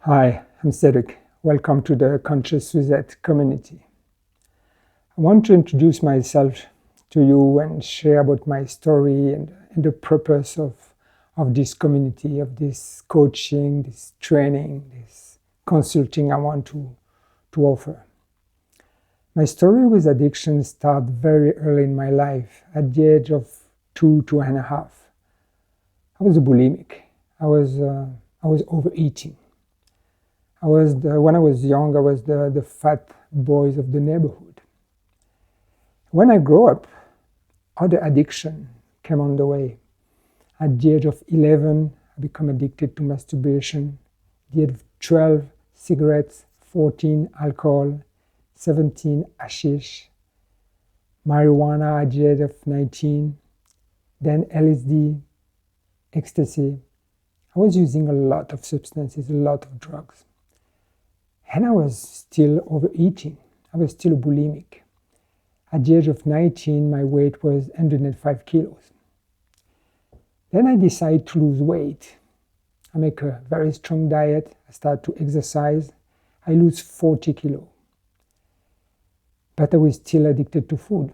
Hi, I'm Sedrick. Welcome to the Conscious Suicide community. I want to introduce myself to you and share about my story and the purpose of this community, of this coaching, this training, this consulting I want to offer. My story with addiction started very early in my life, at the age of 2.5. I was a bulimic. I was overeating. When I was young, I was the fat boys of the neighborhood. When I grew up, other addiction came on the way. At the age of 11, I became addicted to masturbation. At the age of 12, cigarettes, 14, alcohol, 17, hashish, marijuana at the age of 19, then LSD, ecstasy. I was using a lot of substances, a lot of drugs. And I was still overeating. I was still bulimic. At the age of 19, my weight was 105 kilos. Then I decided to lose weight. I make a very strong diet. I start to exercise. I lose 40 kilos. But I was still addicted to food.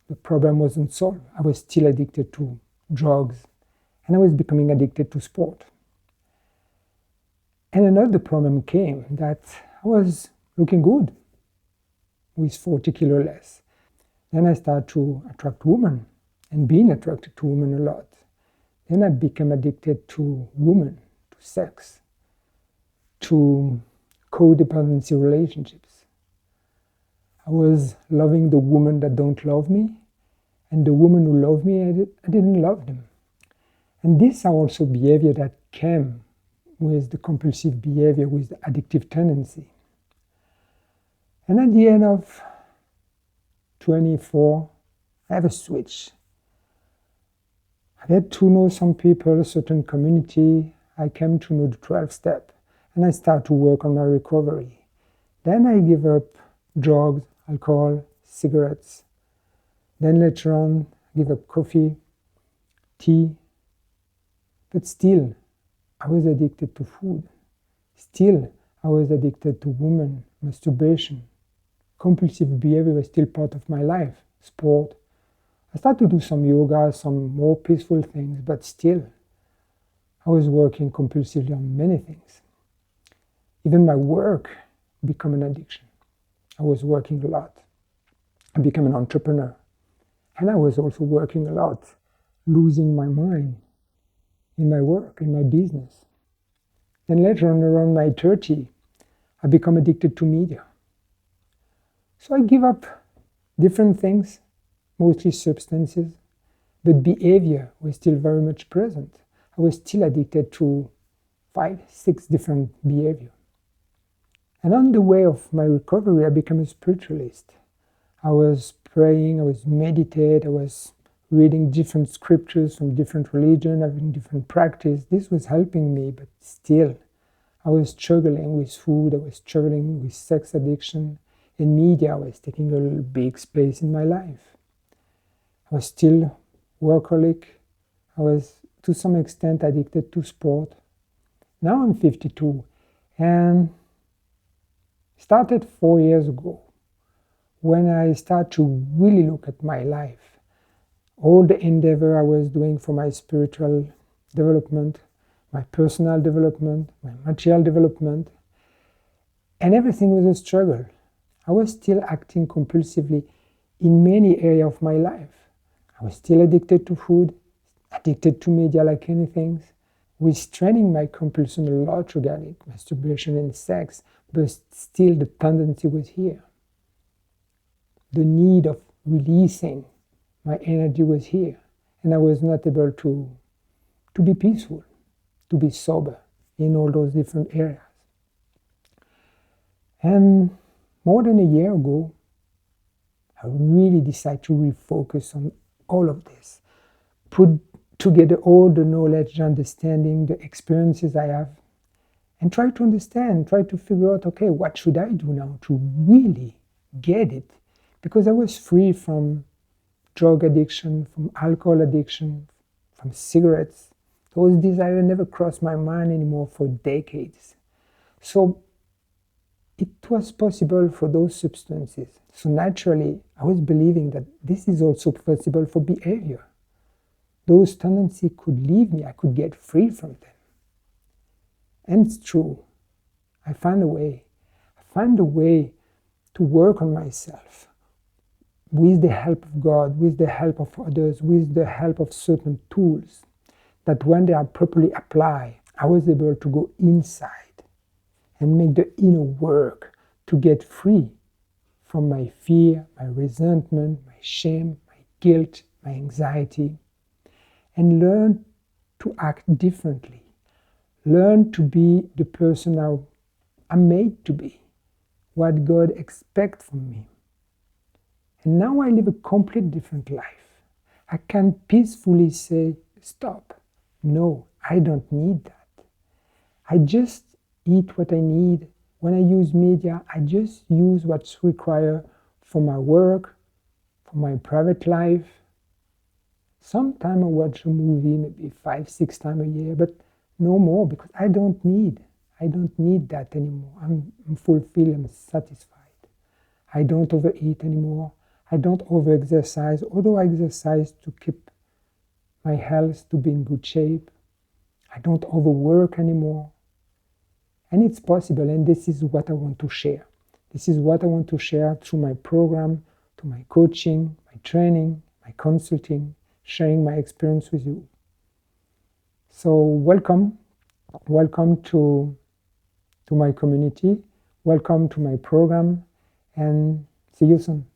The problem wasn't solved. I was still addicted to drugs. And I was becoming addicted to sport. And another problem came that I was looking good with 40 kilos less. Then I started to attract women and being attracted to women a lot. Then I became addicted to women, to sex, to codependency relationships. I was loving the women that don't love me, and the women who love me, I didn't love them. And these are also behavior that came with the compulsive behavior, with the addictive tendency. And at the end of 24, I have a switch. I get to know some people, a certain community. I came to know the 12 step, and I start to work on my recovery. Then I give up drugs, alcohol, cigarettes. Then later on, I give up coffee, tea. But still, I was addicted to food. Still, I was addicted to women, masturbation. Compulsive behavior was still part of my life, sport. I started to do some yoga, some more peaceful things, but still, I was working compulsively on many things. Even my work became an addiction. I was working a lot. I became an entrepreneur. And I was also working a lot, losing my mind in my work, in my business. Then later on, around my 30, I become addicted to media. So I give up different things, mostly substances, but behavior was still very much present. I was still addicted to 5, 6 different behaviors. And on the way of my recovery, I became a spiritualist. I was praying, I was meditating, I was reading different scriptures from different religions, having different practice. This was helping me, but still, I was struggling with food, I was struggling with sex addiction, and media was taking a big space in my life. I was still workaholic. I was, to some extent, addicted to sport. Now I'm 52, and started 4 years ago, when I started to really look at my life. All the endeavor I was doing for my spiritual development, my personal development, my material development, and everything was a struggle. I was still acting compulsively in many areas of my life. I was still addicted to food, addicted to media like anything, restraining my compulsion a lot regarding masturbation and sex, but still the tendency was here. The need of releasing my energy was here, and I was not able to be peaceful, to be sober in all those different areas. And more than a year ago, I really decided to refocus on all of this, put together all the knowledge, understanding, the experiences I have, and try to understand, try to figure out, okay, what should I do now to really get it? Because I was free from drug addiction, from alcohol addiction, from cigarettes. Those desires never crossed my mind anymore for decades. So it was possible for those substances. So naturally, I was believing that this is also possible for behavior. Those tendencies could leave me, I could get free from them. And it's true. I found a way. I found a way to work on myself with the help of God, with the help of others, with the help of certain tools, that when they are properly applied, I was able to go inside and make the inner work to get free from my fear, my resentment, my shame, my guilt, my anxiety, and learn to act differently. Learn to be the person I'm made to be, what God expects from me. And now I live a completely different life. I can peacefully say, stop. No, I don't need that. I just eat what I need. When I use media, I just use what's required for my work, for my private life. Sometimes I watch a movie maybe 5-6 times a year, but no more, because I don't need that anymore. I'm fulfilled, I'm satisfied. I don't overeat anymore. I don't over-exercise, although I exercise to keep my health to be in good shape. I don't overwork anymore. And it's possible, and this is what I want to share. This is what I want to share through my program, to my coaching, my training, my consulting, sharing my experience with you. So welcome to my community, welcome to my program, and see you soon.